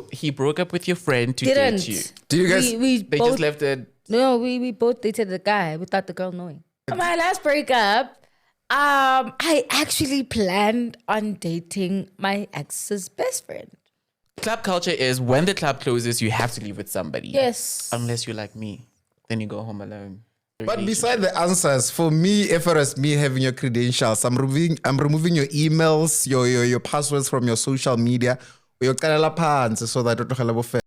So he broke up with your friend to Didn't. date you. Do you guys? They just left it. No, we both dated the guy without the girl knowing. My last breakup, I actually planned on dating my ex's best friend. Club culture is when the club closes, you have to leave with somebody. Yes. Unless you're like me. Then you go home alone. But beside the answers, for me, if it was me having your credentials, I'm removing your emails, your passwords from your social media, your kalela pants, so that it will fair.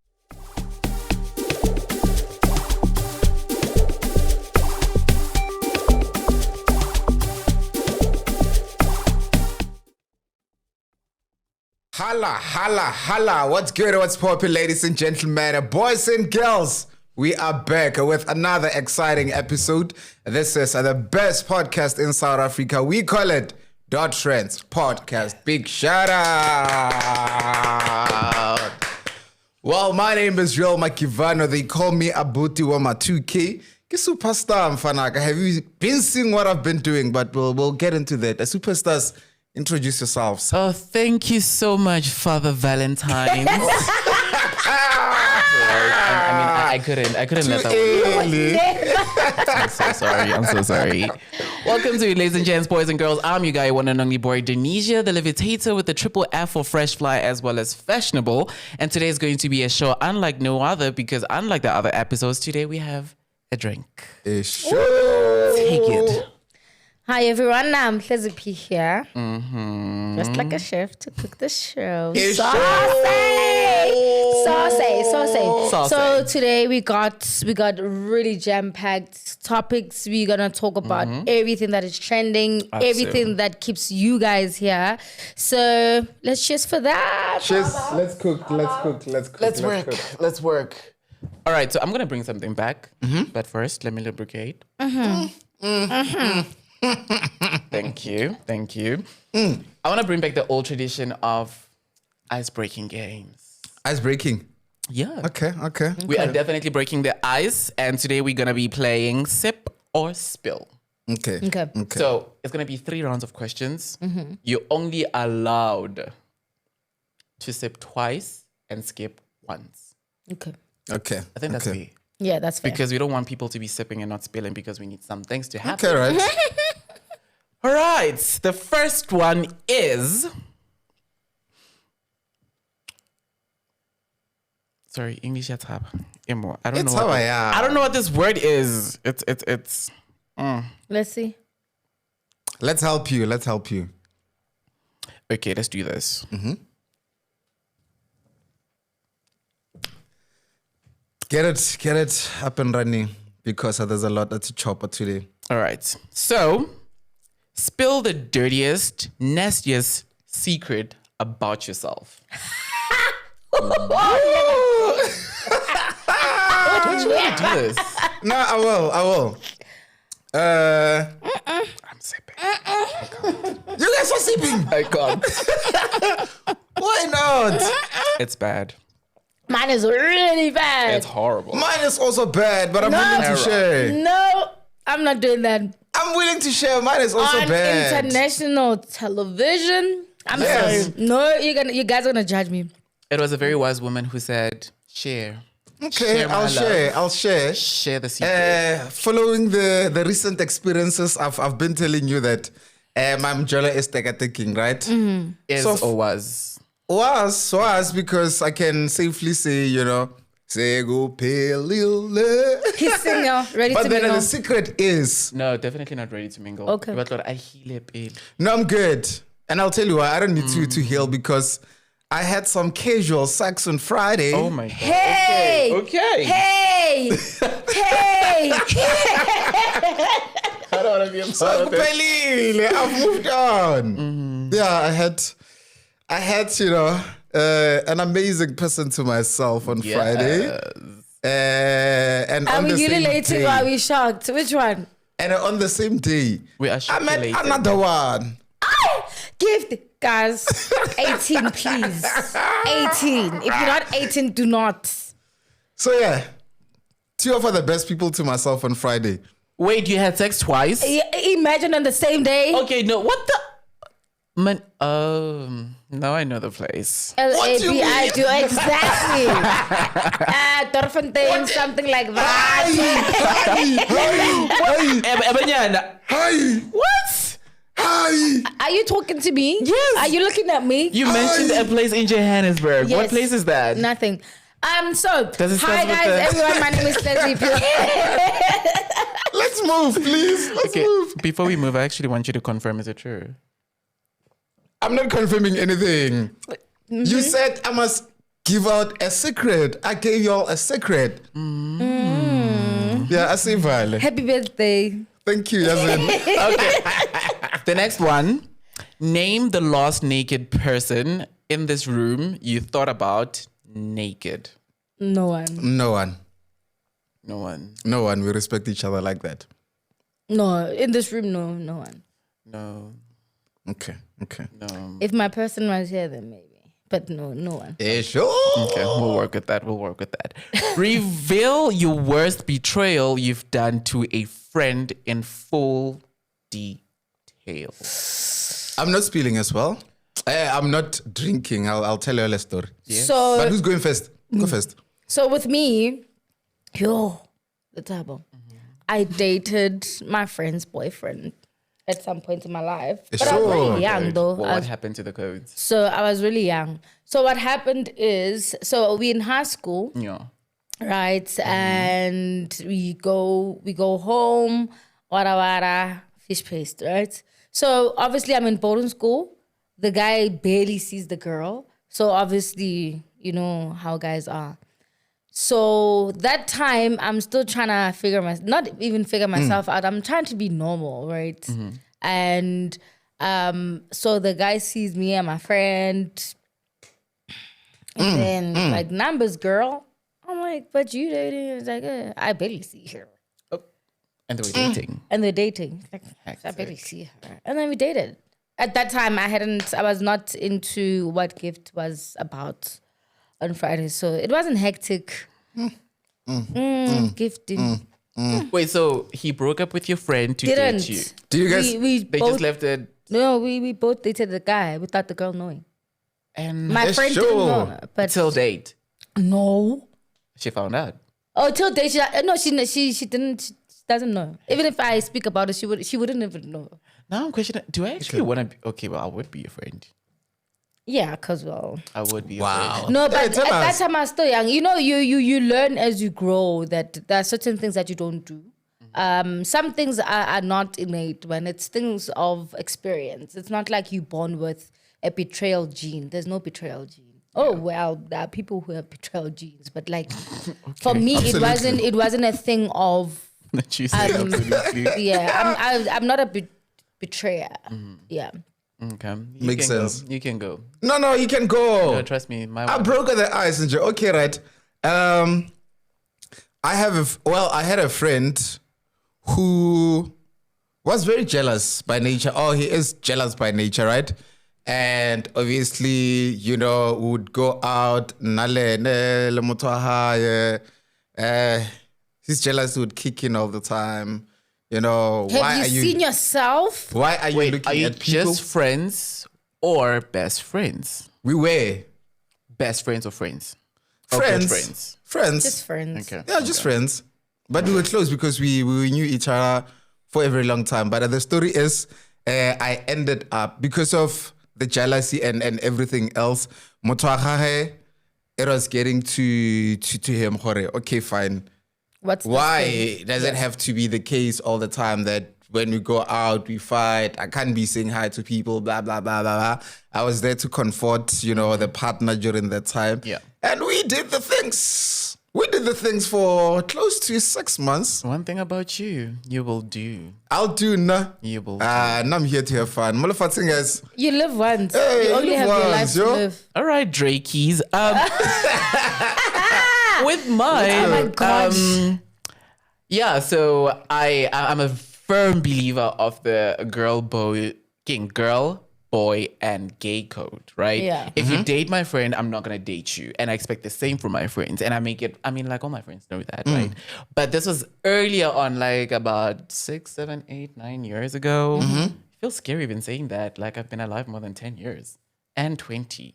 Holla. What's good? What's poppin', ladies and gentlemen, boys and girls? We are back with another exciting episode. This is the best podcast in South Africa. We call it Dot Trends Podcast. Big shout out. Well, my name is Real Makivano. They call me Abuti Wama 2K. Superstar Mfanaka. Have you been seeing what I've been doing? But we'll get into that. The superstars, introduce yourselves. Oh, thank you so much, Father Valentine. I couldn't let that one. I'm so sorry. Welcome to ladies and gents, boys and girls. I'm your guy, one and only boy, Denisha, the levitator with the triple F for fresh fly as well as fashionable. And today is going to be a show unlike no other because unlike the other episodes, today we have a drink. A show. Take it. Hi everyone, I'm Hlezi P here. Just like a chef to cook the show. Saucy. So today we got really jam-packed topics. We're gonna talk about everything that is trending, everything that keeps you guys here. So let's cheers for that. Cheers. Let's cook. Let's work. All right, so I'm gonna bring something back, but first let me lubricate. Thank you. I want to bring back the old tradition of ice-breaking games. Ice-breaking? Yeah. Okay. We are definitely breaking the ice, and today we're going to be playing Sip or Spill. Okay. So it's going to be 3 rounds of questions. You're only allowed to sip twice and skip once. Okay. Okay. I think that's fair. Yeah, that's fair. Because we don't want people to be sipping and not spilling because we need some things to happen. Okay, right. All right. The first one is... Sorry, English at tab. I don't know what this word is. It's. Let's see. Let's help you. Okay, let's do this. Get it up and running because there's a lot to chop today. All right. So, spill the dirtiest, nastiest secret about yourself. What? Don't you want to do this? No, I will. I'm sipping. You guys are sipping. I can't. Why not? It's bad. Mine is really bad. It's horrible. Mine is also bad, but I'm willing to share. No, I'm not doing that. I'm willing to share. Mine is also On bad. international television. I'm sorry. No, you guys are gonna judge me. It was a very wise woman who said, share. Okay, I'll share. Share the secret. Following the recent experiences, I've been telling you that my mjola is taking, right? Is So or was? Was because I can safely say, say go pale. Kissing you, ready But to then mingle. the secret is, No, definitely not ready to mingle. Okay. But Lord, I heal it. no, I'm good. And I'll tell you why. I don't need to heal because I had some casual sex on Friday. Oh my God. Hey! Okay. Hey! Hey! I don't want to be a part of it. I've moved on. Yeah, I had, an amazing person to myself on Friday. And Are on we the same relating day, or are we shocked? Which one? and on the same day, We are I met shoculated. another one. Gift, guys. 18, please. 18. If you're not 18, do not. So yeah, 2 of the best people to myself on Friday. Wait, you had sex twice? Imagine on the same day. Okay, no, what the... Man, Now I know the place. LABIDO, exactly. Dorfontein, something like that. Hi. What? Hi. Are you talking to me? Yes. Are you looking at me? You mentioned a place in Johannesburg. Yes. What place is that? Nothing. Does it Hi start with guys, everyone. My name is Leslie. Let's move, please. Let's move. Before we move, I actually want you to confirm, is it true? I'm not confirming anything. You said I must give out a secret. I gave you all a secret. Yeah, I see Vale. Happy birthday. Thank you, Yazin. Okay. The next one. Name the last naked person in this room you thought about naked. No one. No one. No one. No one. We respect each other like that. No, in this room, no one. No. Okay. No. If my person was here, then maybe. But no one. Sure. Okay, we'll work with that. Reveal your worst betrayal you've done to a friend in full detail. I'm not spilling as well. I'm not drinking. I'll tell you a story. Yes. But who's going first? Go first. So with me, the table. I dated my friend's boyfriend at some point in my life. But I was really young though. What happened to the codes? So I was really young. So what happened is, we in high school, Yeah. right? And we go home, wara, fish paste, right? So obviously I'm in boarding school. The guy barely sees the girl. So obviously, you know how guys are. So that time I'm still trying to figure myself out. I'm trying to be normal, right? And so the guy sees me and my friend. And then like, numbers, girl. I'm like, but you dating? It's like, I barely see her. And they were dating. And they're dating. Like, I barely see her. And then we dated. At that time, I was not into what gift was about on Friday. So it wasn't hectic. Gifting. Wait, so he broke up with your friend to date you? Do you guys? They just left it. No, we both dated the guy without the girl knowing. And My friend didn't know. But till date. No. She found out. Oh, till date. She didn't. She doesn't know. Even if I speak about it, she wouldn't even know. Now I'm questioning, do I actually want to be... Okay, well, I would be your friend. Yeah, because, well... I would be your friend. No, but at that time I was still young. You know, you learn as you grow that there are certain things that you don't do. Some things are not innate, when it's things of experience. It's not like you're born with a betrayal gene. There's no betrayal gene. Oh, well, there are people who have betrayal genes. But like, for me, it wasn't a thing of... That you say absolutely. Yeah, I'm not a betrayer. Yeah. Okay. Makes sense. You can go. No, you can go. No, trust me. I broke the ice. Okay, right. I had a friend who was very jealous by nature. Oh, he is jealous by nature, right? And obviously, would go out. He's jealous, would kick in all the time. Have you seen yourself? Why are you looking at people? Just friends or best friends? We were best friends or friends? Friends. Friends. Just friends. Okay. Yeah, just friends. But we were close because we knew each other for a very long time. But the story is, I ended up, because of the jealousy and everything else, it was getting to him. Okay, fine. Why does it have to be the case all the time that when we go out, we fight? I can't be saying hi to people, blah, blah, blah, blah, blah. I was there to comfort, the partner during that time. Yeah. And we did the things. We did the things for close to 6 months. One thing about you will do. I'll do, nah. You will do. And I'm here to have fun. Molofatsing guys. You live once. Hey, you only have your life to live. All right, Drakeys. With mine, oh my gosh. Yeah, so I'm a firm believer of the girl, boy, and gay code, right? Yeah. If you date my friend, I'm not gonna date you, and I expect the same from my friends. And like all my friends know that, right? But this was earlier on, like about 6, 7, 8, 9 years ago. It feels scary even saying that. Like, I've been alive more than 10 years. and 20.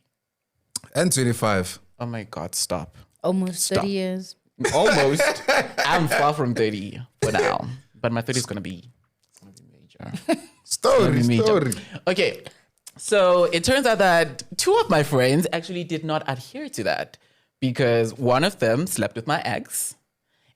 And 25. Oh my God, stop. Almost 30 years. Almost. I'm far from 30 for now. But my 30 is going to be major. Story. Okay. So it turns out that two of my friends actually did not adhere to that because one of them slept with my ex.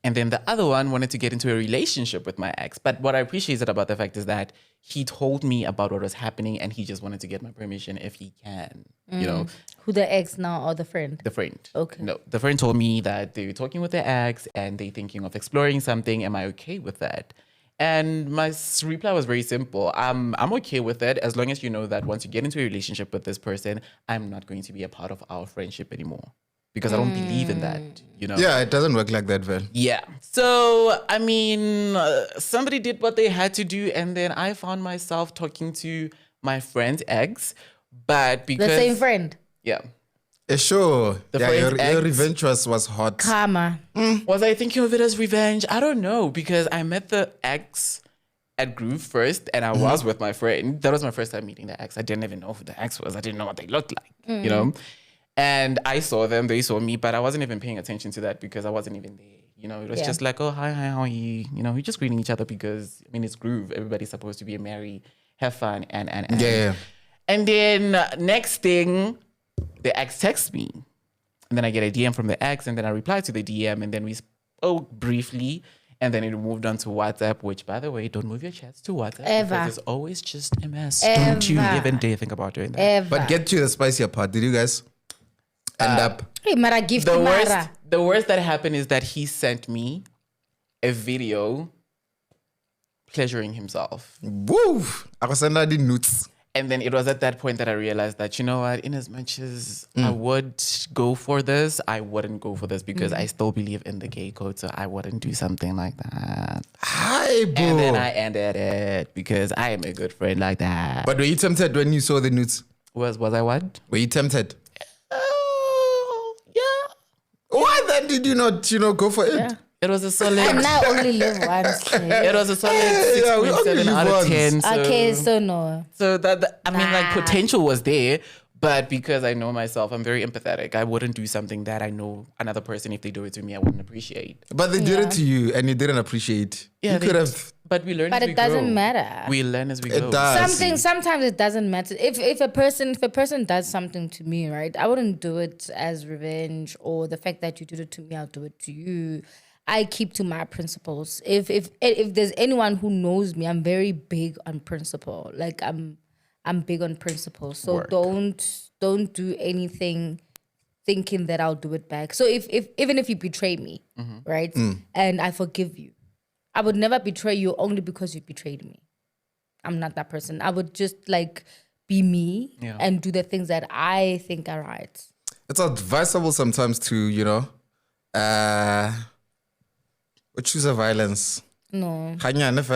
And then the other one wanted to get into a relationship with my ex. But what I appreciated about the fact is that he told me about what was happening and he just wanted to get my permission if he can, you know. Who, the ex now or the friend? The friend. Okay. No, the friend told me that they were talking with their ex and they're thinking of exploring something. Am I okay with that? And my reply was very simple. I'm okay with it as long as you know that once you get into a relationship with this person, I'm not going to be a part of our friendship anymore. Because I don't believe in that, you know? Yeah, it doesn't work like that, Vel. Yeah. So, I mean, somebody did what they had to do. And then I found myself talking to my friend's ex. But because... The same friend? Yeah. Sure. The Your ex, revenge was hot. Karma. Was I thinking of it as revenge? I don't know. Because I met the ex at Groove first. And I was with my friend. That was my first time meeting the ex. I didn't even know who the ex was. I didn't know what they looked like, you know? And I saw them, they saw me, but I wasn't even paying attention to that because I wasn't even there. You know, it was just like, oh, hi, how are you? You know, we're just greeting each other because, I mean, it's Groove. Everybody's supposed to be merry, have fun, and. Yeah. And then next thing, the ex texts me. And then I get a DM from the ex, and then I reply to the DM, and then we spoke briefly, and then it moved on to WhatsApp, which, by the way, don't move your chats to WhatsApp. Ever. Because it's always just a mess. Don't you even dare think about doing that. Ever. But get to the spicier part. Did you guys end up? Hey, Mara, gift The worst that happened is that he sent me a video pleasuring himself. Woo! I was sending the nudes. And then it was at that point that I realized that, you know what, in as much as I would go for this, I wouldn't go for this because I still believe in the gay code, so I wouldn't do something like that. Hi, bro. And then I ended it because I am a good friend like that. But were you tempted when you saw the nudes? Was I what? Were you tempted? Yeah. Why then did you not, go for it? Yeah. It was a solid. And I only live once. It was a solid Yeah, we only 6.7 live out of once. 10. So, Okay, so no. So that I mean, like Nah. potential was there, but because I know myself, I'm very empathetic. I wouldn't do something that I know another person, if they do it to me, I wouldn't appreciate. But they did it to you and you didn't appreciate. Yeah, you could have. But we learn. But as we it doesn't grow. matter. We learn as we go. It does. Sometimes it doesn't matter. If a person does something to me, right, I wouldn't do it as revenge, or the fact that you did it to me, I'll do it to you. I keep to my principles. If there's anyone who knows me, I'm very big on principle. Like I'm big on principle. So Work. don't do anything thinking that I'll do it back. So even if you betray me, right, and I forgive you, I would never betray you only because you betrayed me. I'm not that person. I would just like be me and do the things that I think are right. It's advisable sometimes to, choose a violence. No. Sometimes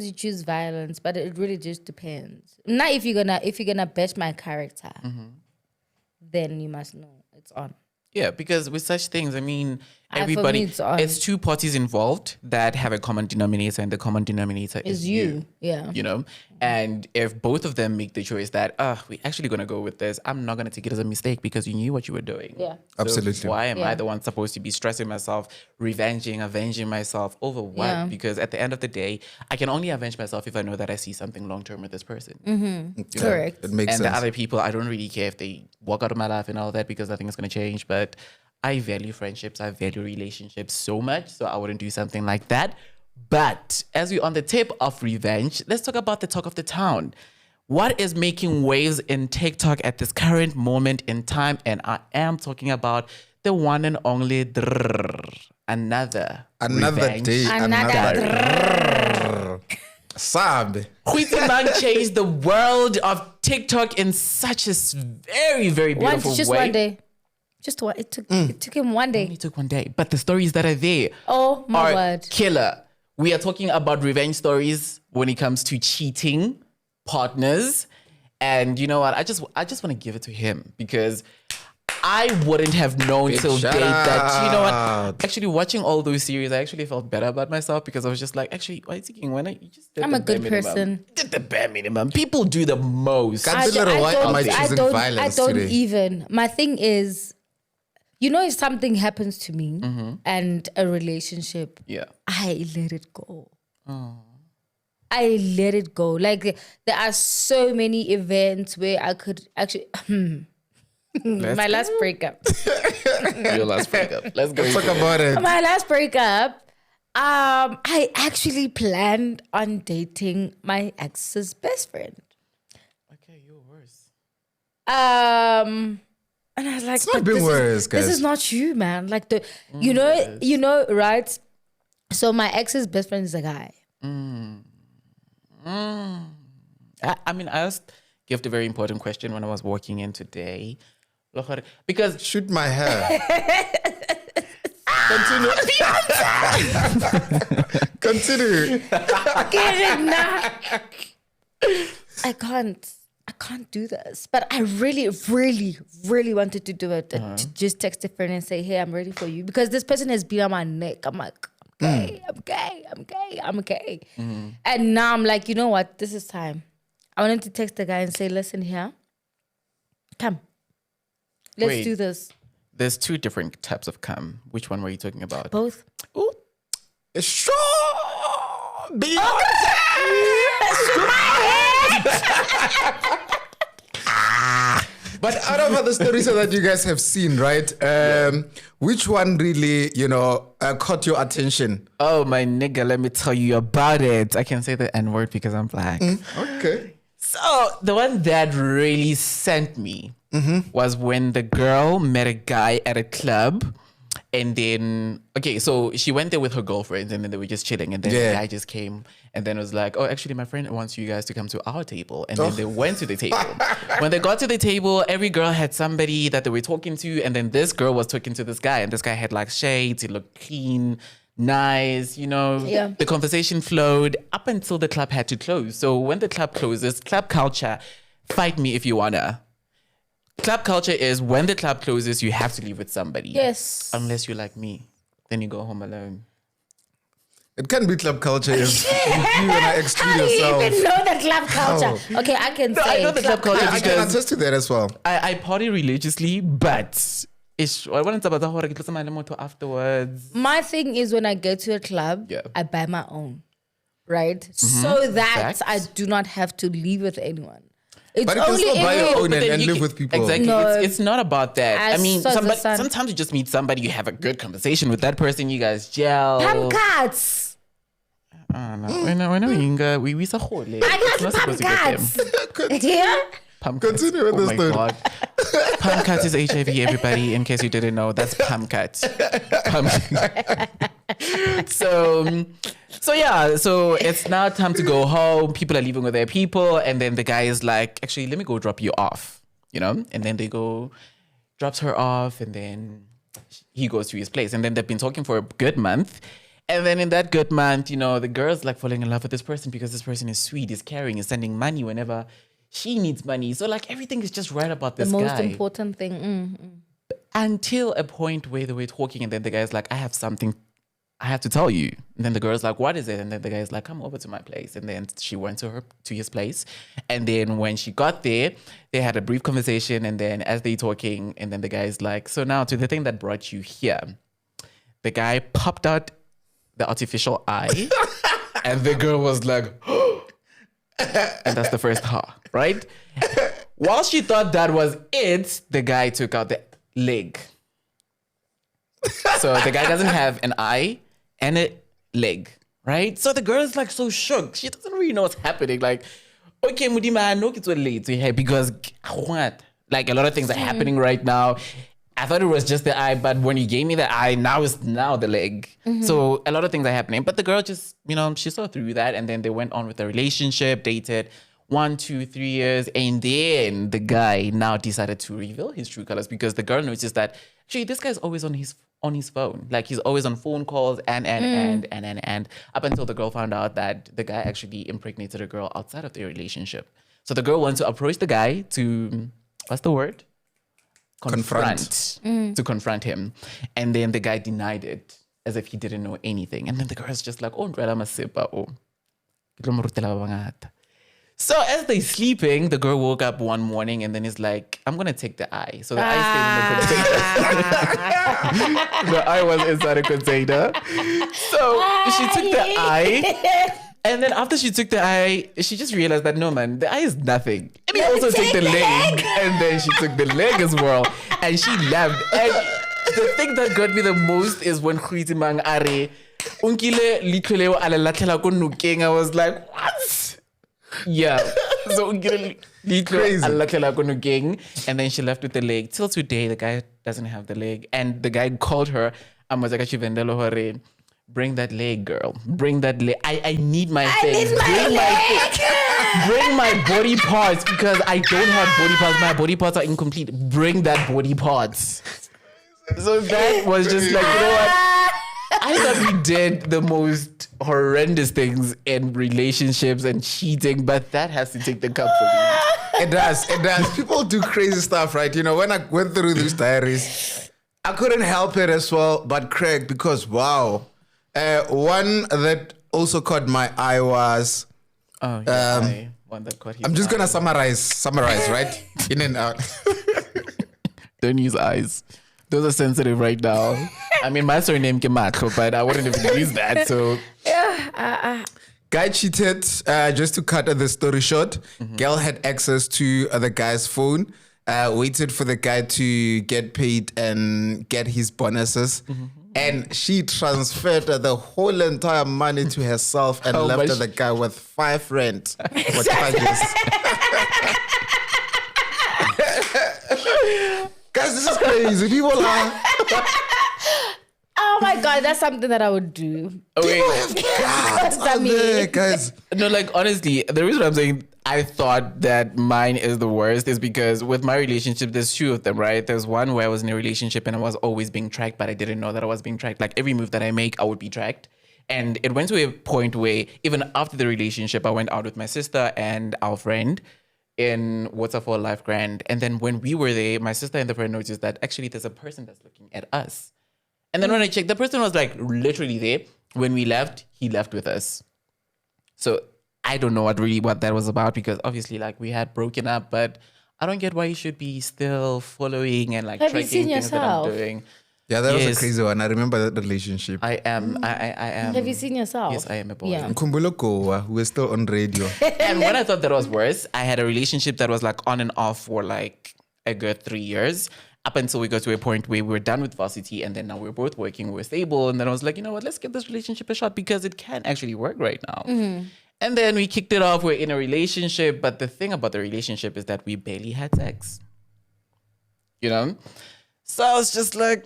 you choose violence, but it really just depends. Not if you're gonna bet my character, then you must know it's on. Yeah, because with such things, I mean, For me, everybody, it's on. it's two parties involved that have a common denominator, and the common denominator is you. Yeah. You know? And if both of them make the choice that, we're actually going to go with this, I'm not going to take it as a mistake because you knew what you were doing. Yeah. So Absolutely. why am I the one supposed to be stressing myself, avenging myself over what? Yeah. Because at the end of the day, I can only avenge myself if I know that I see something long-term with this person. You know? Correct. It makes And sense. the other people, I don't really care if they walk out of my life and all that because nothing is going to change. But I value friendships. I value relationships so much. So I wouldn't do something like that. But as we're on the tip of revenge, let's talk about the talk of the town. What is making waves in TikTok at this current moment in time? And I am talking about the one and only another revenge. day. Another Sabe. Quitty Man changed the world of TikTok in such a very, very beautiful way. One day. Just what it took him one day. It only took one day. But the stories that are there Oh my are word. killer. We are talking about revenge stories when it comes to cheating partners. And you know what? I just want to give it to him because I wouldn't have known till shout date that, you know out. what? Actually, watching all those series, I actually felt better about myself because I was just like, actually, why is he thinking? Why not? You just did I'm the a good bare minimum. person. You did the bare minimum. People do the most. Can't be little white am I choosing violence I don't today? even. My thing is, you know, if something happens to me and a relationship, Yeah. I let it go. I let it go. Like there are so many events where I could actually. My last breakup. Your last breakup. Let's go. Talk about it. My last breakup. I actually planned on dating my ex's best friend. Okay, you're worse. And I was like, It's not been worse, guys. This is not you, man. Like you know, right? So my ex's best friend is a guy. I mean, I asked Gift a very important question when I was walking in today. Because Shoot my hair. Continue. Get it now. I can't do this. But I really, really, really wanted to do it. To just text a friend and say, hey, I'm ready for you. Because this person has been on my neck. I'm like, I'm gay. And now I'm like, you know what? This is time. I wanted to text the guy and say, listen here. Come. Let's do this. There's two different types of cum. Which one were you talking about? Both. Ooh. Sure. But out of other stories that you guys have seen, right? Which one really, caught your attention? Oh, my nigga, let me tell you about it. I can say the N-word because I'm black. Okay. So the one that really sent me was when the girl met a guy at a club. And then, so she went there with her girlfriends and then they were just chilling. And then the guy just came and then was like, oh, actually, my friend wants you guys to come to our table. And then they went to the table. When they got to the table, every girl had somebody that they were talking to. And then this girl was talking to this guy. And this guy had like shades. He looked clean, nice, Yeah. The conversation flowed up until the club had to close. So when the club closes, club culture, fight me if you wanna. Club culture is when the club closes, you have to leave with somebody. Yes. Unless you're like me. Then you go home alone. It can be club culture if you and I exclude How do you yourself. even know the club culture? Okay, I can say I know the club culture I can because attest to that as well. I party religiously, but I want to afterwards. my thing is when I go to a club, I buy my own, right? So that Facts. I do not have to leave with anyone. It's But you can still buy your own But then and you live can- with people. Exactly. No. It's not about that. As I mean, so the sun. sometimes you just meet somebody, you have a good conversation with that person, you guys gel. Pam cats. We sa khole. I It's got not pam supposed to get them. cats. Yeah. Pam cats. Continue with Oh the my story. God. Pam cats is HIV, everybody, in case you didn't know. That's pam cats. So it's now time to go home. People are leaving with their people. And then the guy is like, actually, let me go drop you off, And then they go, drops her off. And then he goes to his place. And then they've been talking for a good month. And then in that good month, the girl's like falling in love with this person because this person is sweet, is caring, is sending money whenever she needs money. So like everything is just right about this The guy. most important thing. Until a point where they were talking and then the guy's like, I have something I have to tell you. And then the girl's like, what is it? And then the guy's like, come over to my place. And then she went to his place. And then when she got there, they had a brief conversation. And then as they talking, and then the guy's like, so now to the thing that brought you here. The guy popped out the artificial eye. And the girl was like, and that's the first ha, right? While she thought that was it, the guy took out the leg. So the guy doesn't have an eye and a leg, right? So the girl is like so shook. She doesn't really know what's happening. Like, okay, Mudima, I know it's late to her because what? Like a lot of things are happening right now. I thought it was just the eye, but when you gave me the eye, now it's the leg. So a lot of things are happening. But the girl just, she saw through that, and then they went on with the relationship, dated 1, 2, 3 years, and then the guy now decided to reveal his true colors because the girl noticed that actually this guy's always on his phone. Like he's always on phone calls and up until the girl found out that the guy actually impregnated a girl outside of their relationship. So the girl went to approach the guy to, what's the word? confront him. And then the guy denied it as if he didn't know anything. And then the girl's just like, oh, I'm a sipper. Oh. So as they're sleeping, the girl woke up one morning and then is like, I'm going to take the eye. So the eye stayed in the container. The eye was inside a container. So she took the eye. And then after she took the eye, she just realized that, no, man, the eye is nothing. And he also took the leg. And then she took the leg as well. And she left. And the thing that got me the most is when Khwiti Mang Are, Unkile litloleo ala latlela ko nokeng. I was like, what? Yeah. So crazy. And then she left with the leg. Till today, the guy doesn't have the leg. And the guy called her. Bring that leg, girl. Bring that leg. I need my things. Bring my body parts because I don't have body parts. My body parts are incomplete. Bring that body parts. So that was just like, you know what? I thought we did the most horrendous things in relationships and cheating, but that has to take the cup for me. It does. People do crazy stuff, right? You know, when I went through these diaries, I couldn't help it as well, but Craig, because wow. One that also caught my eye was... one that caught his I'm just eye. going to summarize, right? In and out. Don't use eyes. Those are sensitive right now. I mean, my surname Kemakho, but I wouldn't even use that. So, guy cheated. Just to cut the story short, girl had access to the guy's phone. Waited for the guy to get paid and get his bonuses. And she transferred the whole entire money to herself and left the guy with 5 rent for charges. Guys, this is crazy. People are... Oh my God, that's something that I would do. Guys. No, like, honestly, the reason I'm saying I thought that mine is the worst is because with my relationship, there's 2 of them, right? There's one where I was in a relationship and I was always being tracked, but I didn't know that I was being tracked. Like, every move that I make, I would be tracked. And it went to a point where even after the relationship, I went out with my sister and our friend in Waterfall Life Grand. And then when we were there, my sister and the friend noticed that actually there's a person that's looking at us. And then when I checked, the person was like literally there. When we left, he left with us. So I don't know what that was about because obviously like we had broken up, but I don't get why you should be still following and like tracking things yourself? That I'm doing. Yeah, that was a crazy one. I remember that relationship. I am. Have you seen yourself? Yes, I am a boy. Yeah. Kumbuloko, who is still on radio. And when I thought that was worse, I had a relationship that was like on and off for like a good 3 years. Up until we got to a point where we were done with varsity and then now we're both working, we were stable. And then I was like, you know what, let's give this relationship a shot because it can actually work right now. And then we kicked it off. We're in a relationship. But the thing about the relationship is that we barely had sex. You know? So I was just like,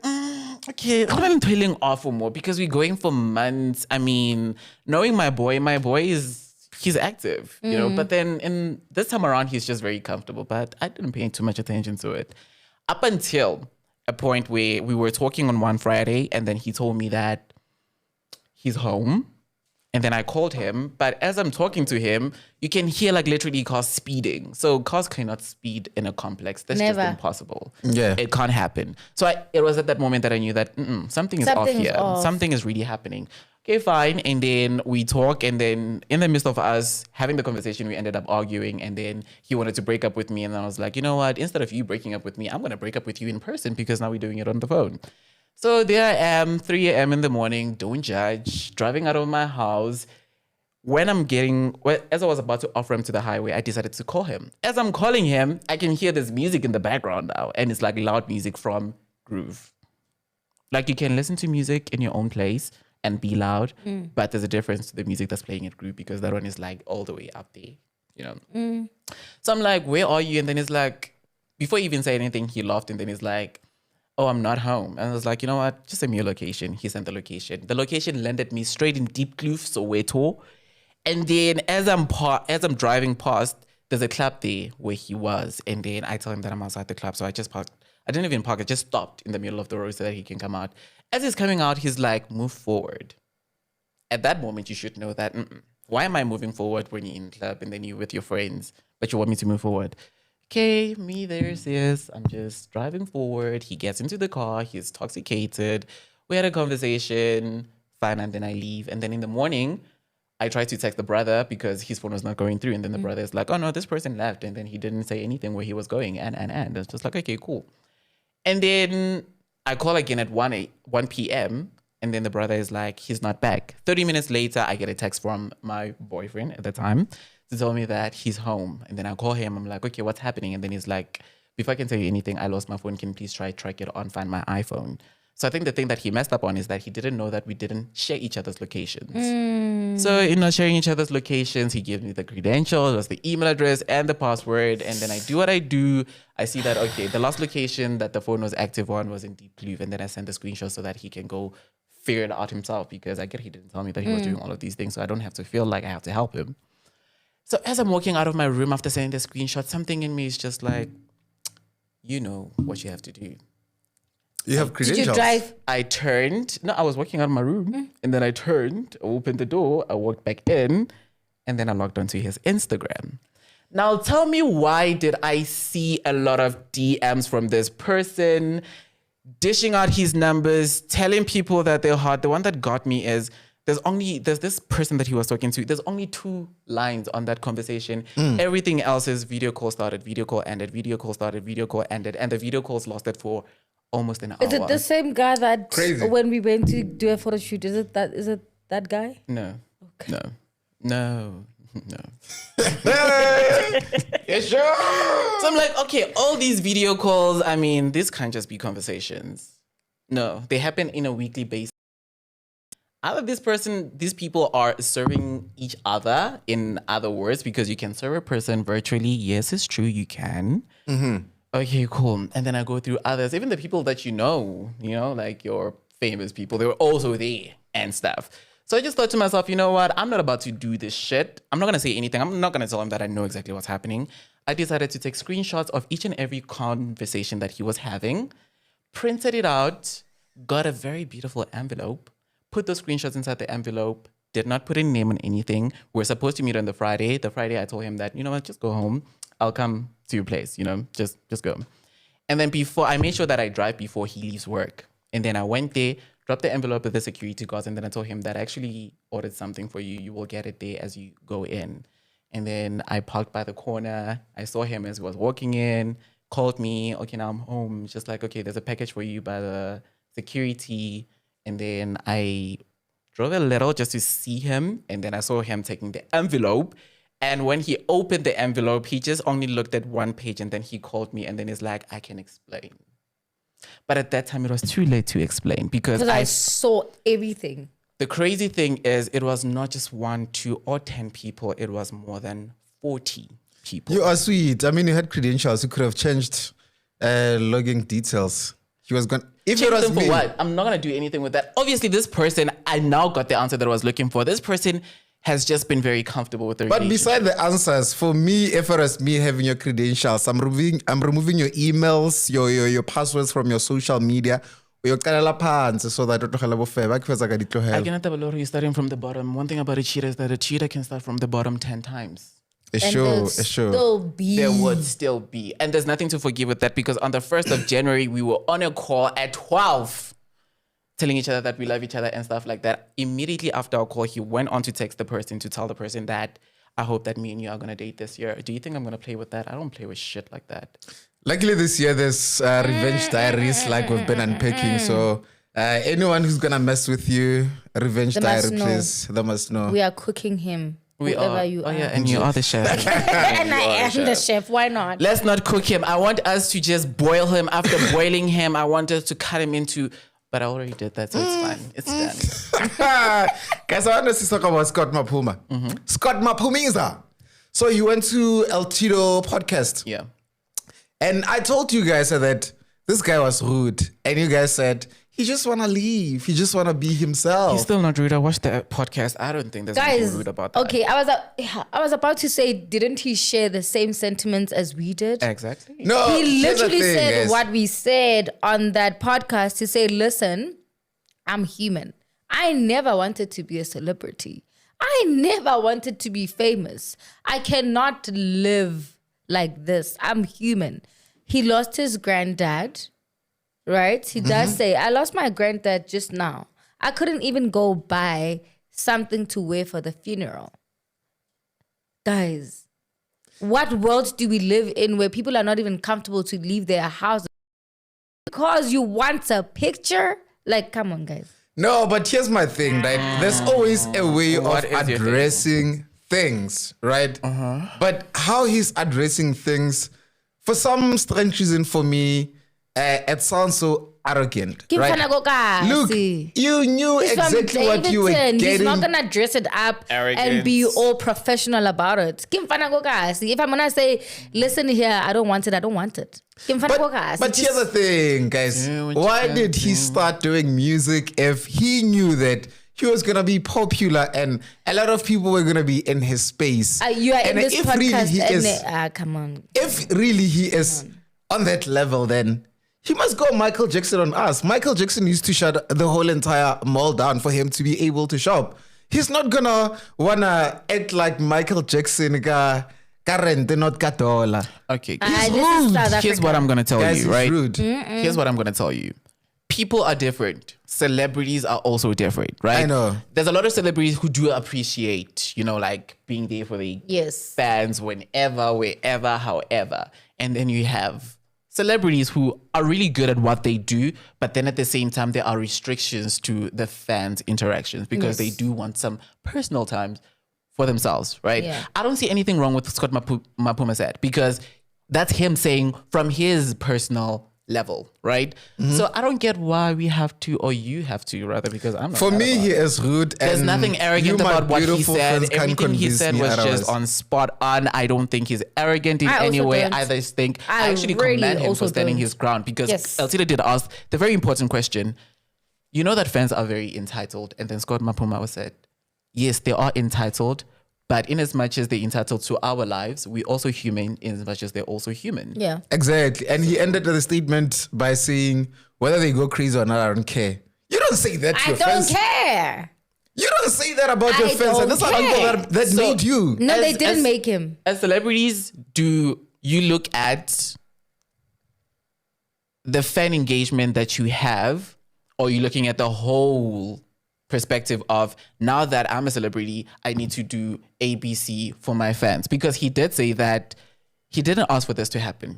okay, I'm peeling off for more because we're going for months. I mean, knowing my boy he's active, you know? But then in this time around, he's just very comfortable. But I didn't pay too much attention to it. Up until a point where we were talking on one Friday and then he told me that he's home. And then I called him. But as I'm talking to him, you can hear like literally cars speeding. So cars cannot speed in a complex. That's just impossible. Yeah. It can't happen. So it was at that moment that I knew that something is off here. Something is really happening. Okay, fine. And then we talk. And then in the midst of us having the conversation, we ended up arguing. And then he wanted to break up with me. And then I was like, you know what? Instead of you breaking up with me, I'm going to break up with you in person because now we're doing it on the phone. So there I am, 3 a.m. in the morning, don't judge, driving out of my house. As I was about to offer him to the highway, I decided to call him. As I'm calling him, I can hear this music in the background now. And it's like loud music from Groove. Like you can listen to music in your own place and be loud, but there's a difference to the music that's playing at Groove because that one is like all the way up there, you know? So I'm like, where are you? And then he's like, before he even said anything, he laughed and then he's like, oh, I'm not home. And I was like, you know what? Just send me your location. He sent the location. The location landed me straight in Deep Kloof, Soweto. And then as I'm driving past, there's a club there where he was. And then I tell him that I'm outside the club. So I just parked. I didn't even park. I just stopped in the middle of the road so that he can come out. As he's coming out, he's like, move forward. At that moment, you should know that, why am I moving forward when you're in the club and then you're with your friends, but you want me to move forward? okay, me there, sis. I'm just driving forward. He gets into the car. He's intoxicated. We had a conversation. Fine, and then I leave. And then in the morning, I tried to text the brother because his phone was not going through. And then the brother is like, oh no, this person left. And then he didn't say anything where he was going. And it's just like, okay, cool. And then I call again at 1 p.m. And then the brother is like, he's not back. 30 minutes later, I get a text from my boyfriend at the time to tell me that he's home. And then I call him. I'm like, okay, what's happening? And then he's like, before I can tell you anything, I lost my phone. Can you please try track it on, find my iPhone? So I think the thing that he messed up on is that he didn't know that we didn't share each other's locations. So in not sharing each other's locations, he gave me the credentials, the email address and the password. And then I do what I do. I see that, okay, the last location that the phone was active on was in Deep Blue. And then I send a screenshot so that he can go figure it out himself, because I get he didn't tell me that he was doing all of these things. So I don't have to feel like I have to help him. So as I'm walking out of my room after sending the screenshot, something in me is just like, you know what you have to do. You have credentials. Did you drive? I turned. No, I was walking out of my room. And then I turned, opened the door, I walked back in, and then I logged onto his Instagram. Now tell me, why did I see a lot of DMs from this person, dishing out his numbers, telling people that they're hot? The one that got me is there's this person that he was talking to. There's only 2 lines on that conversation. Everything else is video call started, video call ended, video call started, video call ended. And the video calls lasted for almost an hour. Is it the same guy that Crazy. when we went to do a photo shoot? Is it that guy? No. Okay. No. Yeah, sure. So I'm like, okay, all these video calls, I mean, this can't just be conversations. No, they happen in a weekly basis. Either these people are serving each other, in other words, because you can serve a person virtually. Yes, it's true, you can. Okay, cool. And then I go through others, even the people that you know, like your famous people, they were also there and stuff. So I just thought to myself, you know what? I'm not about to do this shit. I'm not going to say anything. I'm not going to tell him that I know exactly what's happening. I decided to take screenshots of each and every conversation that he was having, printed it out, got a very beautiful envelope, put the screenshots inside the envelope, did not put a name on anything. We're supposed to meet on the Friday. The Friday I told him that, you know what, just go home. I'll come to your place, just go. And then I made sure that I drive before he leaves work. And then I went there, dropped the envelope with the security guards, and then I told him that I actually ordered something for you. You will get it there as you go in. And then I parked by the corner. I saw him as he was walking in, called me. Okay, now I'm home. Just like, okay, there's a package for you by the security. And then I drove a little just to see him. And then I saw him taking the envelope. And when he opened the envelope, he just only looked at one page, and then he called me and then he's like, I can explain. But at that time, it was too late to explain because I saw everything. The crazy thing is, it was not just 1, 2, or 10 people. It was more than 40 people. You are sweet. I mean, you had credentials. You could have changed login details. He was going. If Change it was them me, for what? I'm not gonna do anything with that. Obviously, this person, I now got the answer that I was looking for. This person has just been very comfortable with the but relationship. beside the answers, for me, if it was me having your credentials, I'm removing your emails, your passwords from your social media. So that I cannot tell you starting from the bottom. One thing about a cheater is that a cheater can start from the bottom 10 times. Sure. There would still be. And there's nothing to forgive with that, because on the 1st of January, we were on a call at 12, telling each other that we love each other and stuff like that. Immediately after our call, he went on to text the person to tell the person that I hope that me and you are going to date this year. Do you think I'm going to play with that? I don't play with shit like that. Luckily this year, there's Revenge Diaries, like we've been unpacking. So anyone who's going to mess with you, Revenge Diary, please, they must know. We are cooking him. We are. You are. Yeah, and you are the chef. And I am the chef. Why not? Let's not cook him. I want us to just boil him. After boiling him, I want us to cut him into... But I already did that, so it's fine. It's done. Guys, I want to talk about Scott Maphuma. Scott Maphuma. So you went to El Tito podcast. Yeah. And I told you guys that this guy was rude. And you guys said, he just want to leave. He just want to be himself. He's still not rude. I watched the podcast. I don't think there's anything rude about that. Okay, I was about to say, didn't he share the same sentiments as we did? Exactly. No, he literally said guys. what we said on that podcast to say, listen, I'm human. I never wanted to be a celebrity. I never wanted to be famous. I cannot live like this. I'm human. He lost his granddad, right? He does say, I lost my granddad just now. I couldn't even go buy something to wear for the funeral. Guys, what world do we live in where people are not even comfortable to leave their house because you want a picture? Like, come on, guys. No, but here's my thing, right? There's always a way of addressing things, right? But how he's addressing things, for some strange reason for me, it sounds so arrogant, right? Look, you knew exactly what you were getting. He's not gonna dress it up and be all professional about it. If I'm gonna say, listen here, I don't want it, I don't want it. But here's the thing, guys. Why did he start doing music if he knew that he was gonna be popular and a lot of people were gonna be in his space? You are in this podcast. Really he is, come on. If really he is on that level, then he must go Michael Jackson on us. Michael Jackson used to shut the whole entire mall down for him to be able to shop. He's not gonna wanna act like Michael Jackson. Okay, he's rude. Here's what I'm gonna tell you, right? Rude. Here's what I'm gonna tell you. People are different. Celebrities are also different, right? I know. There's a lot of celebrities who do appreciate, like being there for the fans whenever, wherever, however. And then you have celebrities who are really good at what they do, but then at the same time, there are restrictions to the fans' interactions because they do want some personal time for themselves, right? Yeah. I don't see anything wrong with Scott Maphuma said because that's him saying from his personal level, right? So I don't get why we have to, or you have to rather, because I'm not. For me, he is rude. There's nothing arrogant about what he said. Everything he said was otherwise. just on spot on. I don't think he's arrogant in any way. I just think I actually really commend him for standing his ground because Eltida did ask the very important question. You know that fans are very entitled, and then Scott Maphuma said, yes, they are entitled, but in as much as they're entitled to our lives, we're also human in as much as they're also human. Yeah. Exactly. And he ended the statement by saying, whether they go crazy or not, I don't care. You don't say that to your fans. I don't care. You don't say that about your fans. And that's not uncle that made you. No, they didn't make him. As celebrities, do you look at the fan engagement that you have, or are you looking at the whole perspective of, now that I'm a celebrity, I need to do ABC for my fans? Because he did say that he didn't ask for this to happen,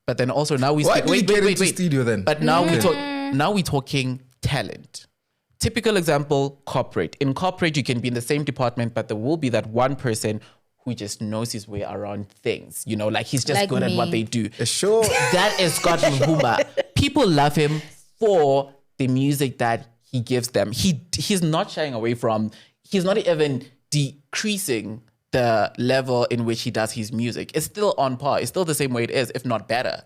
But then also now we speak. Why did he get into studio then? But now we're talking talent. Typical example, corporate. In corporate, you can be in the same department, but there will be that one person who just knows his way around things. Like he's just good at what they do. Sure. That is Scott Maphuma. People love him for the music that he gives them. He's not shying away from, he's not even decreasing the level in which he does his music. It's still on par. It's still the same way it is, if not better.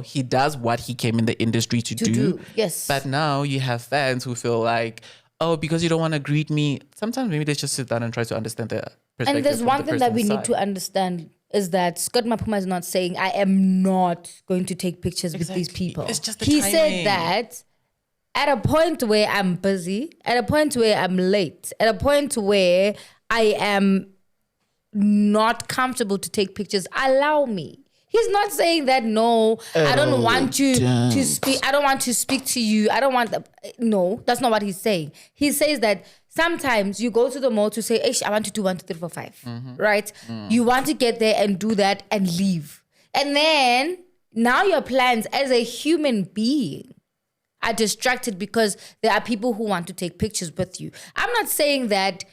He does what he came in the industry to do. Yes. But now you have fans who feel like, oh, because you don't want to greet me. Sometimes maybe they just sit down and try to understand the perspective. And there's one thing that we need to understand is that Scott Maphuma is not saying, I am not going to take pictures with these people. It's just the He timing. said that at a point where I'm busy, at a point where I'm late, at a point where I am not comfortable to take pictures, allow me. He's not saying that, no, I don't want you to speak. I don't want to speak to you. I don't want no, that's not what he's saying. He says that sometimes you go to the mall to say, I want to do 1, 2, 3, 4, 5, right? You want to get there and do that and leave. And then now your plans as a human being are distracted because there are people who want to take pictures with you. I'm not saying that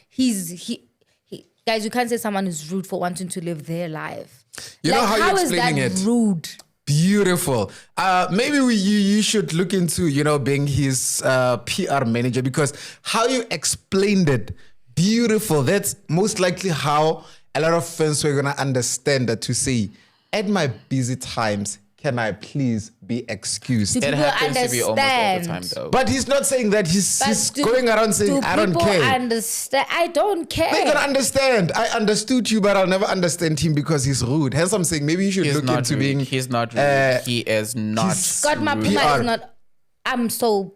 guys, you can't say someone is rude for wanting to live their life. You know how you're explaining it? How is that rude? Beautiful. Maybe you should look into, being his PR manager, because how you explained it, beautiful. That's most likely how a lot of fans were going to understand that, to say, at my busy times, can I please be excused? It happens to be almost all the time, though. But he's not saying that. He's going around saying, I don't care. Understand? I don't care. They can understand. I understood you, but I'll never understand him because he's rude. Hence, I'm saying maybe you should look into being... He's not rude. He is not Scott Maphuma is not... I'm so,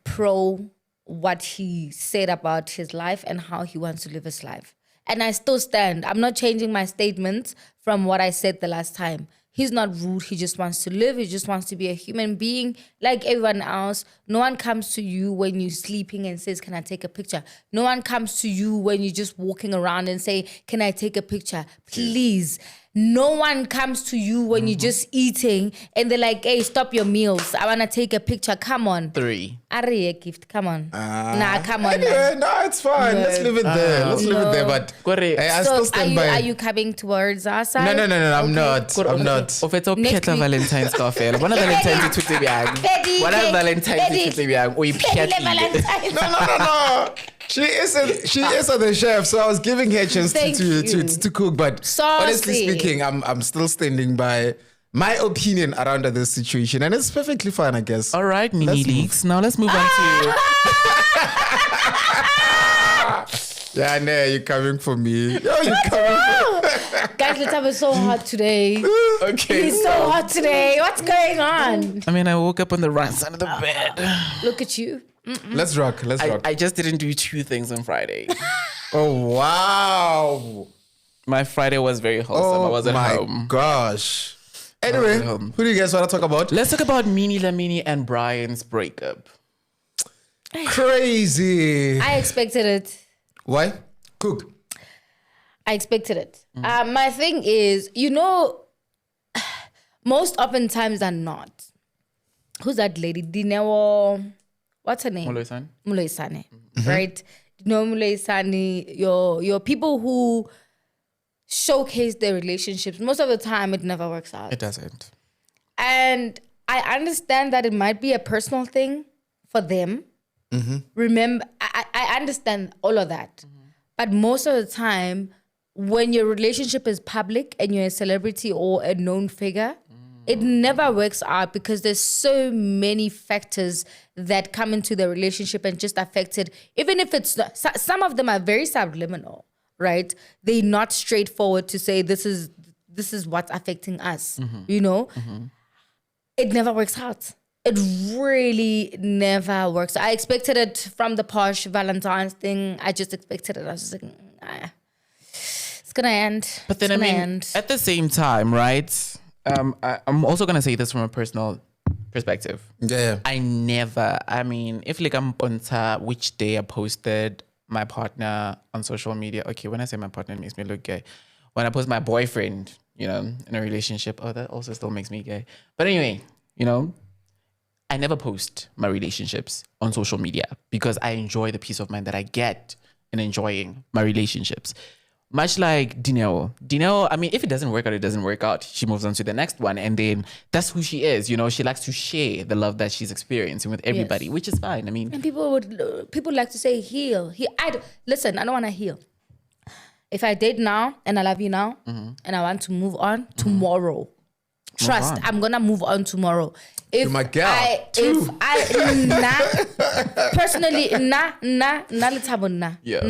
pro what he said about his life and how he wants to live his life. And I still stand. I'm not changing my statements from what I said the last time. He's not rude. He just wants to live. He just wants to be a human being like everyone else. No one comes to you when you're sleeping and says, can I take a picture? No one comes to you when you're just walking around and say, can I take a picture? Please. No one comes to you when you're just eating and they're like, hey, stop your meals. I want to take a picture. Come on. 3. A gift. Come on. Come on. Anyway, no, it's fine. No. Let's leave it there. Let's leave it there. But I still stand by. Are you coming towards our side? No, I'm not. I'm not. Of it's Peter Valentine's coffee. One of Valentine's to Twitter. One of Valentine's to Twitter. We No. She is the chef, so I was giving her a chance to cook. But honestly speaking, I'm still standing by my opinion around this situation, and it's perfectly fine, I guess. All right, mini leaks. Now let's move on to. Yeah, no, you're coming for me. Yo, you're coming for me. Guys, let's have it so hot today. Okay. It's so hot today. What's going on? I mean, I woke up on the right side of the bed. Look at you. Let's rock. I just didn't do 2 things on Friday. Oh, wow. My Friday was very wholesome. I was at home. Oh, my gosh. Anyway, who do you guys want to talk about? Let's talk about Minnie Dlamini and Brian's breakup. Crazy. I expected it. Why? Cook. I expected it. My thing is, most oftentimes than not, who's that lady? Dineo, what's her name? Muloisane. Right? Muloisane, your people who showcase their relationships, most of the time it never works out. It doesn't. And I understand that it might be a personal thing for them. Remember, I understand all of that. But most of the time, when your relationship is public and you're a celebrity or a known figure, it never works out because there's so many factors that come into the relationship and just affect it. Even if it's not, some of them are very subliminal, right? They're not straightforward to say this is what's affecting us. It never works out. It really never works. I expected it from the posh Valentine's thing. I just expected it. I was just like, it's gonna end. But then at the same time, right? I'm also gonna say this from a personal perspective. Yeah. If like I'm on which day I posted my partner on social media. Okay, when I say my partner, it makes me look gay. When I post my boyfriend, in a relationship, that also still makes me gay. But anyway, I never post my relationships on social media because I enjoy the peace of mind that I get in enjoying my relationships. Much like Dineo, if it doesn't work out, it doesn't work out. She moves on to the next one, and then that's who she is. She likes to share the love that she's experiencing with everybody, which is fine. And people like to say heal. Listen, I don't want to heal. If I date now and I love you now, and I want to move on tomorrow, trust, I'm gonna move on tomorrow. You're my girl. Personally,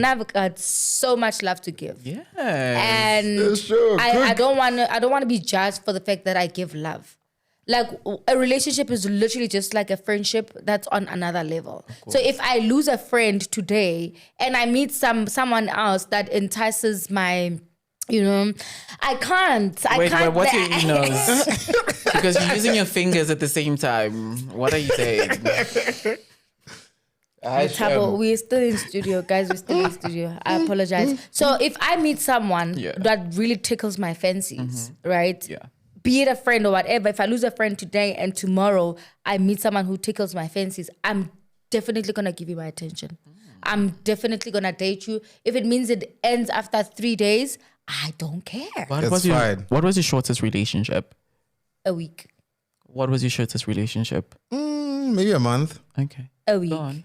I've got so much love to give. Yeah. And I don't want to be judged for the fact that I give love. Like, a relationship is literally just like a friendship that's on another level. So if I lose a friend today and I meet someone else that entices my, I can't. Wait, what's your nose? Because you're using your fingers at the same time. What are you saying? We're still in studio, guys. We're still in studio. I apologize. So if I meet someone that really tickles my fancies, right? Yeah. Be it a friend or whatever, if I lose a friend today and tomorrow I meet someone who tickles my fancies, I'm definitely going to give you my attention. I'm definitely going to date you. If it means it ends after 3 days, I don't care. What was your shortest relationship? A week. What was your shortest relationship? Maybe a month. Okay. A week. Go on.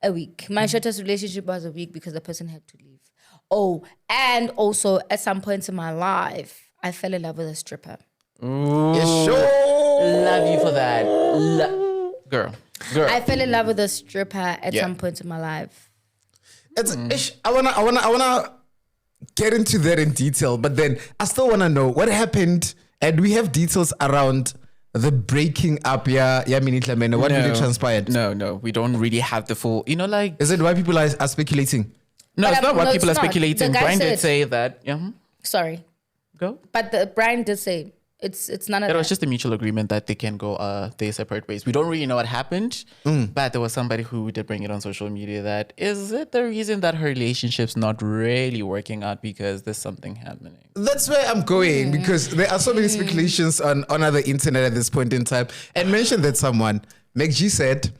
A week. My shortest relationship was a week because the person had to leave. Oh, and also at some point in my life, I fell in love with a stripper. Love you for that. Girl. I fell in love with a stripper at some point in my life. I wanna get into that in detail, but then I still wanna know what happened, and we have details around the breaking up. Minnie Dlamini. What really transpired? No, we don't really have the full. Is it why people are speculating? No, it's not what people are it's not. speculating. The guy Brian did said- say that. Yeah. Sorry, Go. but Brian did say it's none of It that. was just a mutual agreement that they can go their separate ways. We don't really know what happened, but there was somebody who did bring it on social media that is it the reason that her relationship's not really working out because there's something happening. That's where I'm going because there are so many speculations on the internet at this point in time. And mentioned that someone, MacG said,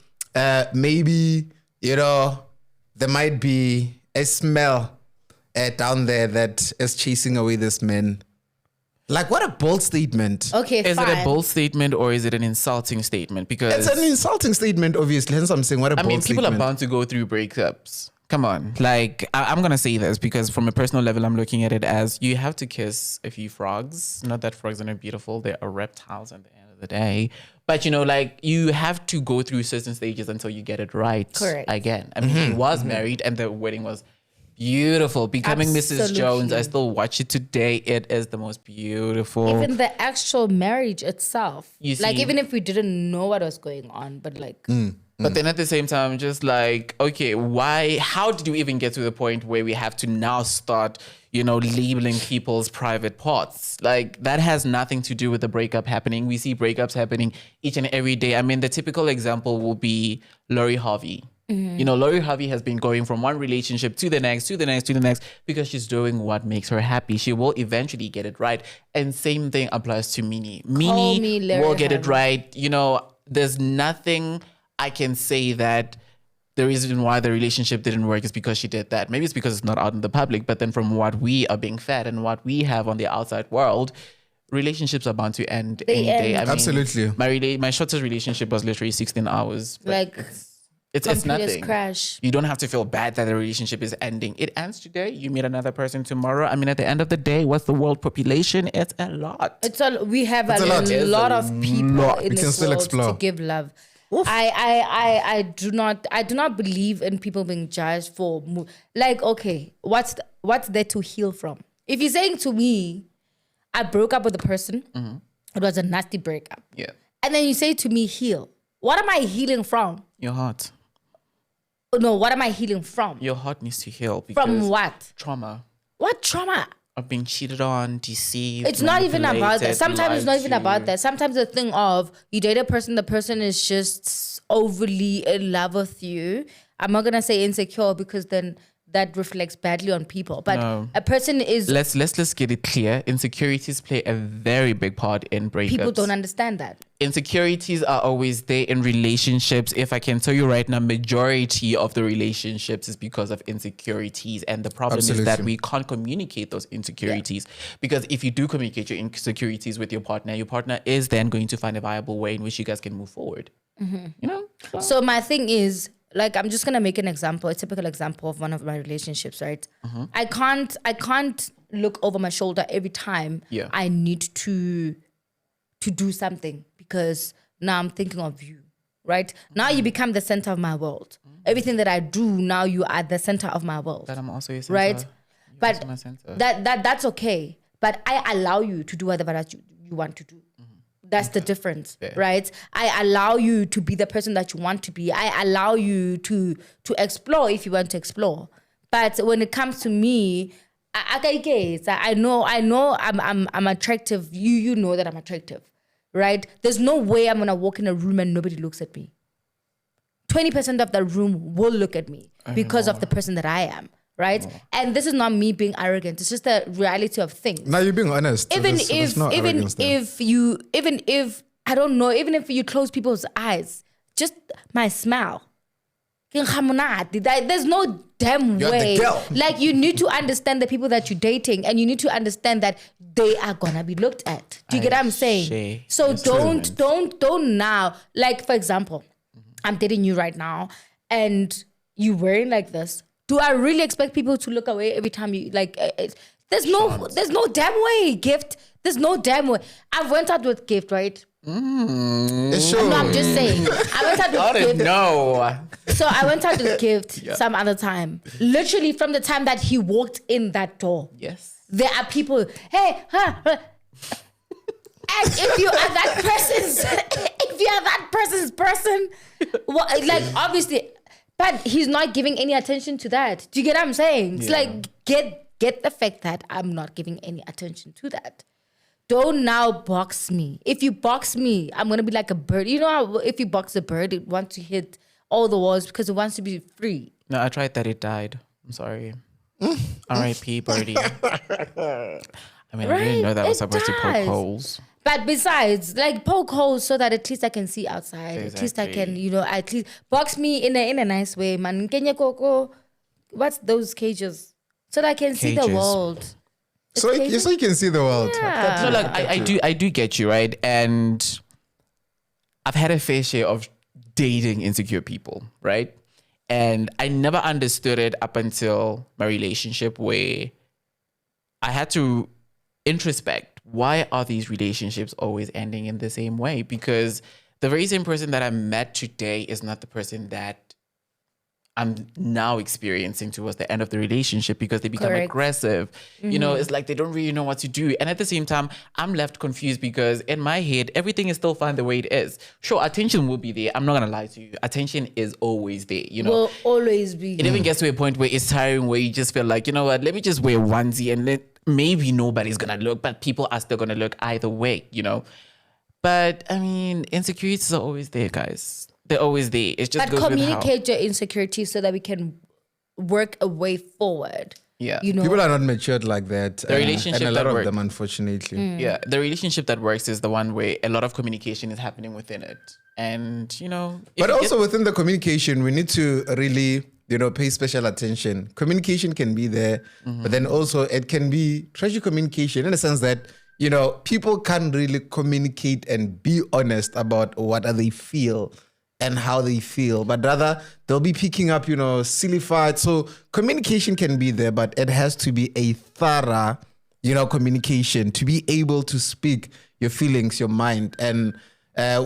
maybe, there might be a smell down there that is chasing away this man. Like, what a bold statement. Okay, Is fine. it a bold statement or is it an insulting statement? Because It's an insulting statement, obviously. Hence I'm saying, what a bold people statement. are bound to go through breakups. Come on. Like, I'm going to say this because from a personal level, I'm looking at it as you have to kiss a few frogs. Not that frogs are not beautiful. They are reptiles at the end of the day. But, you have to go through certain stages until you get it right. Correct. Again. I mean, he was married and the wedding was beautiful. Becoming Absolutely. Mrs. Jones. I still watch it today. It is the most beautiful. Even the actual marriage itself. You Like, see- even if we didn't know what was going on, but like... But then at the same time, just like, okay, how did you even get to the point where we have to now start, labeling people's private parts? Like, that has nothing to do with the breakup happening. We see breakups happening each and every day. I mean, the typical example will be Lori Harvey. Lori Harvey has been going from one relationship to the next, because she's doing what makes her happy. She will eventually get it right. And same thing applies to Minnie. Minnie me will Lori get it Harvey. right. There's nothing I can say that the reason why the relationship didn't work is because she did that. Maybe it's because it's not out in the public, but then from what we are being fed and what we have on the outside world, relationships are bound to end any day. I mean, Absolutely. My shortest relationship was literally 16 hours. But Like, it's computers nothing. crash. You don't have to feel bad that the relationship is ending. It ends today. You meet another person tomorrow. I mean, at the end of the day, what's the world population? It's a lot. We have It's a a lot. lot of people in We can this still world explore. to give love. I do not believe in people being judged for okay, what's there to heal from? If you're saying to me, I broke up with a person, it was a nasty breakup, Yeah. and then you say to me, heal. What am I healing from? Your heart. No, what am I healing from? Your heart needs to heal. Because From what? Trauma. What trauma? Of being cheated on, deceived. It's not even about that. manipulated, Sometimes it's not lied even to. about that. Sometimes the thing of you date a person, the person is just overly in love with you. I'm not gonna say insecure because then that reflects badly on people. But No. a person is Let's get it clear. Insecurities play a very big part in breakups. people don't understand that. Insecurities are always there in relationships. If I can tell you right now, majority of the relationships is because of insecurities. And the problem is that Absolutely. we can't communicate those insecurities. Because if you do communicate your insecurities with your partner is then going to find a viable way in which you guys can move forward. So my thing is, like, I'm just gonna make an example, a typical example of one of my relationships, right? I can't look over my shoulder every time Yeah. I need to do something because now I'm thinking of you, right? Now you become the center of my world. Everything that I do, now you are the center of my world. That I'm also your center. Right? You're But also my center. that's okay. But I allow you to do whatever that you want to do. That's the difference, Yeah. right? I allow you to be the person that you want to be. I allow you to explore if you want to explore. But when it comes to me, I know I'm attractive. You know that I'm attractive, right? There's no way I'm gonna walk in a room and nobody looks at me. 20% of the room will look at me because of the person that I am, right? And this is not me being arrogant. It's just the reality of things. Now you're being honest. Even There's no if arrogance there. if you close people's eyes, just my smile. There's no damn You're the way. girl. Like, you need to understand the people that you're dating, and you need to understand that they are gonna be looked at. Do you get what I'm saying? Shay, So yes, don't now. Like, for example, I'm dating you right now, and you wearing like this. Do I really expect people to look away every time you like? There's no damn way, Gift. There's no damn way. I went out with Gift, right? Sure. No, I'm just saying. I went out I with didn't Gift. know. So I went out with Gift some other time. Literally from the time that he walked in that door. Yes. There are people, hey, huh. And if you are that person's person, like, obviously, But he's not giving any attention to that. Do you get what I'm saying? It's like, get the fact that I'm not giving any attention to that. Don't now box me. If you box me, I'm going to be like a bird. You know how if you box a bird, it wants to hit all the walls because it wants to be free. No, I tried that. It died. I'm sorry. R.I.P. birdie. I mean, I didn't know that I was supposed to poke holes. But besides, like poke holes so that at least I can see outside. Exactly. At least I can, at least box me in a nice way, man. Kenya Coco, what's those cages? So that I can see the world. So you can see the world. Yeah. No, like I do get you, right? And I've had a fair share of dating insecure people, right? And I never understood it up until my relationship where I had to introspect. Why are these relationships always ending in the same way? Because the very same person that I met today is not the person that I'm now experiencing towards the end of the relationship, because they become aggressive. Mm-hmm. It's like they don't really know what to do. And at the same time, I'm left confused because in my head, everything is still fine the way it is. Sure, attention will be there. I'm not going to lie to you. Attention is always there, Will always be. It even gets to a point where it's tiring, where you just feel like, you know what, let me just wear onesie and maybe nobody's going to look, but people are still going to look either way, But, I mean, insecurities are always there, guys. They're always there. It's just communicate your insecurities so that we can work a way forward. Yeah. People are not matured like that. The relationship and a lot that of them, unfortunately. Yeah. The relationship that works is the one where a lot of communication is happening within it. And, But also within the communication, we need to really, pay special attention. Communication can be there, but then also it can be trashy communication in the sense that, people can't really communicate and be honest about what they feel and how they feel, but rather they'll be picking up, silly fights. So communication can be there, but it has to be a thorough, communication to be able to speak your feelings, your mind, and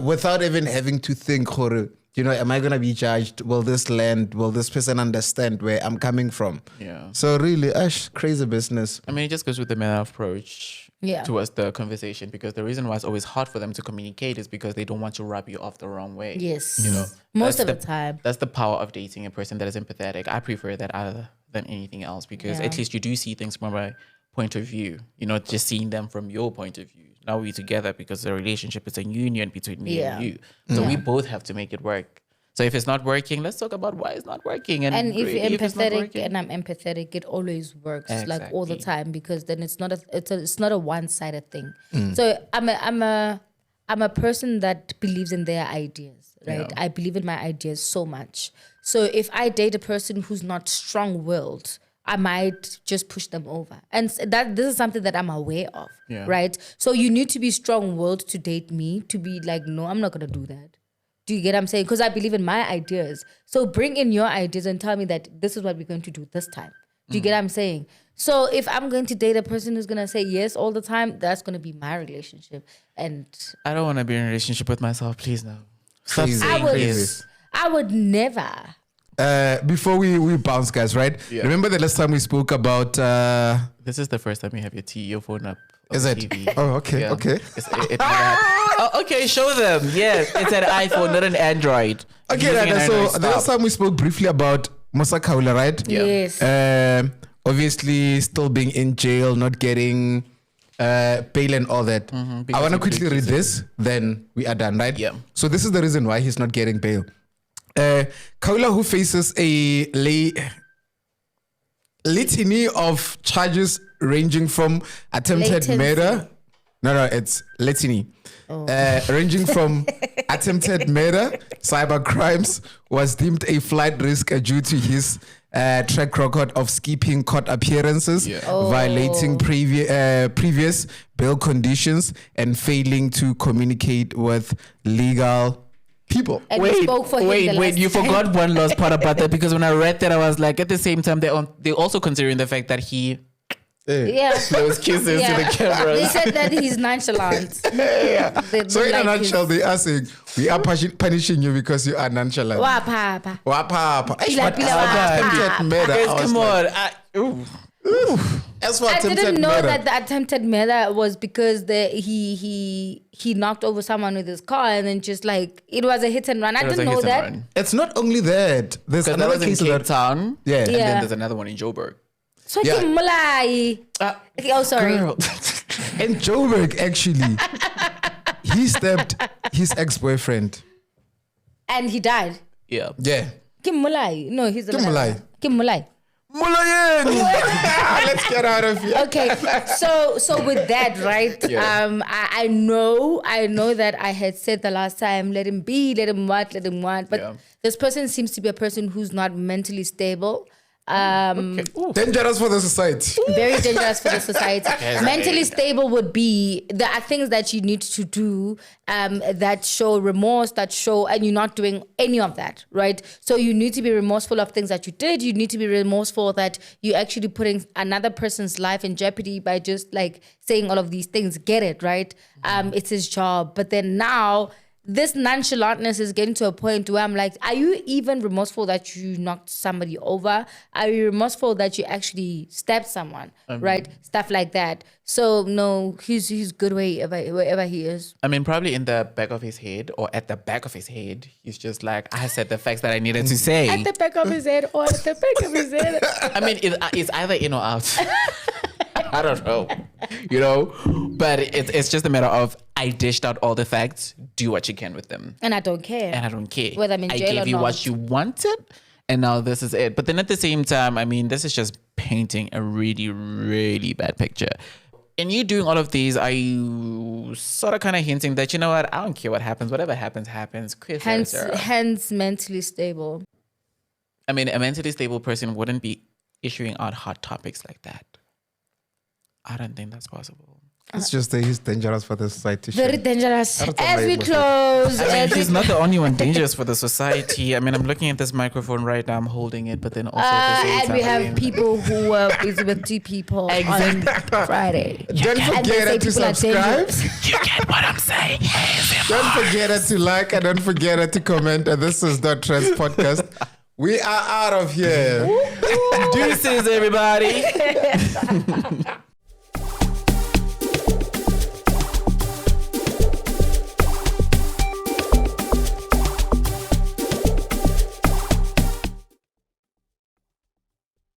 without even having to think, am I going to be judged? Will this land? Will this person understand where I'm coming from? Yeah. So really, crazy business. I mean, it just goes with the meta approach towards the conversation, because the reason why it's always hard for them to communicate is because they don't want to rub you off the wrong way. Yes. Most of the time. That's the power of dating a person that is empathetic. I prefer that other than anything else, because at least you do see things from a point of view. You're not just seeing them from your point of view. Now we're together because the relationship is a union between me and you. So we both have to make it work. So if it's not working, let's talk about why it's not working. And if you're empathetic and I'm empathetic, it always works like all the time, because then it's not a one-sided thing. So I'm a person that believes in their ideas, right? Yeah. I believe in my ideas so much. So if I date a person who's not strong-willed, I might just push them over. And this is something that I'm aware of, right? So you need to be strong-willed to date me, to be like, no, I'm not going to do that. Do you get what I'm saying? Because I believe in my ideas. So bring in your ideas and tell me that this is what we're going to do this time. Do you get what I'm saying? So if I'm going to date a person who's going to say yes all the time, that's going to be my relationship. And I don't want to be in a relationship with myself. Please, no. Stop saying this. I would never. Before we bounce, guys, right? Yeah. Remember the last time we spoke about... This is the first time you have your phone up. Is it? TV. Oh, okay, okay. Okay, show them. Yes, it's an iPhone, not an Android. Okay, right, so the last time we spoke briefly about Musa Khaula, right? Yeah. Yes. Obviously, still being in jail, not getting bail and all that. I want to quickly read this, then we are done, right? Yeah. So this is the reason why he's not getting bail. Khaula, who faces a litany of charges ranging from attempted murder. No, it's litany. Ranging from attempted murder, cyber crimes, was deemed a flight risk due to his track record of skipping court appearances, violating previous bail conditions, and failing to communicate with legal people. And wait, you forgot one last part about that, because when I read that, I was like, at the same time, they're also considering the fact that he blows kisses to the cameras. They said that he's nonchalant. So in a nutshell, they are saying, we are punishing you because you are nonchalant. Wapapa. Guys, come on. As for I attempted didn't know murder. that the attempted murder was because he knocked over someone with his car and then just like it was a hit and run. I didn't know that. It's not only that. There's Because that another was in case Cape that. Town. Yeah. And Yeah. then there's another one in Joburg. So Yeah. Mulai. Oh, sorry. Girl. In Joburg, actually, he stabbed his ex-boyfriend. And he died. Yeah. Yeah. Kim Mulai. No, he's Kim Mulai. Kim Mulai. Mulayen! Let's get out of here. Okay, so with that, right? Yeah. I know that I had said the last time, let him be, let him what, but Yeah. this person seems to be a person who's not mentally stable. Okay. Ooh. Dangerous for the society. Very dangerous for the society. Mentally stable would be there are things that you need to do that show remorse, and you're not doing any of that, right? So you need to be remorseful of things that you did. You need to be remorseful that you're actually putting another person's life in jeopardy by just like saying all of these things. Get it, right? It's his job. But then now this nonchalantness is getting to a point where I'm like, are you even remorseful that you knocked somebody over? Are you remorseful that you actually stabbed someone, right? Stuff like that. So no, he's good wherever he is. I mean, probably in the back of his head or at the back of his head, he's just like, I said the facts that I needed to say. At the back of his head or at the back of his head. I mean, it's either in or out. I don't know, but it's just a matter of I dished out all the facts, do what you can with them. And I don't care. And I don't care. Whether I'm in jail I gave or you not. what you wanted, and now this is it. But then at the same time, I mean, this is just painting a really, really bad picture. And you doing all of these, are you sort of kind of hinting that, you know what, I don't care what happens. Whatever happens, happens. Hence mentally stable. I mean, a mentally stable person wouldn't be issuing out hot topics like that. I don't think that's possible. It's just that he's dangerous for the society. Very dangerous. That's As we amazing. close. I mean, he's not the only one dangerous for the society. I mean, I'm looking at this microphone right now. I'm holding it, but then also at the same and time, we I have mean, people who were busy with two people on Friday. Don't And they say forget to people are subscribe. dangerous. you get what I'm saying. Don't forget to like and don't forget to comment. And this is Not Trends Podcast. We are out of here. Deuces, everybody.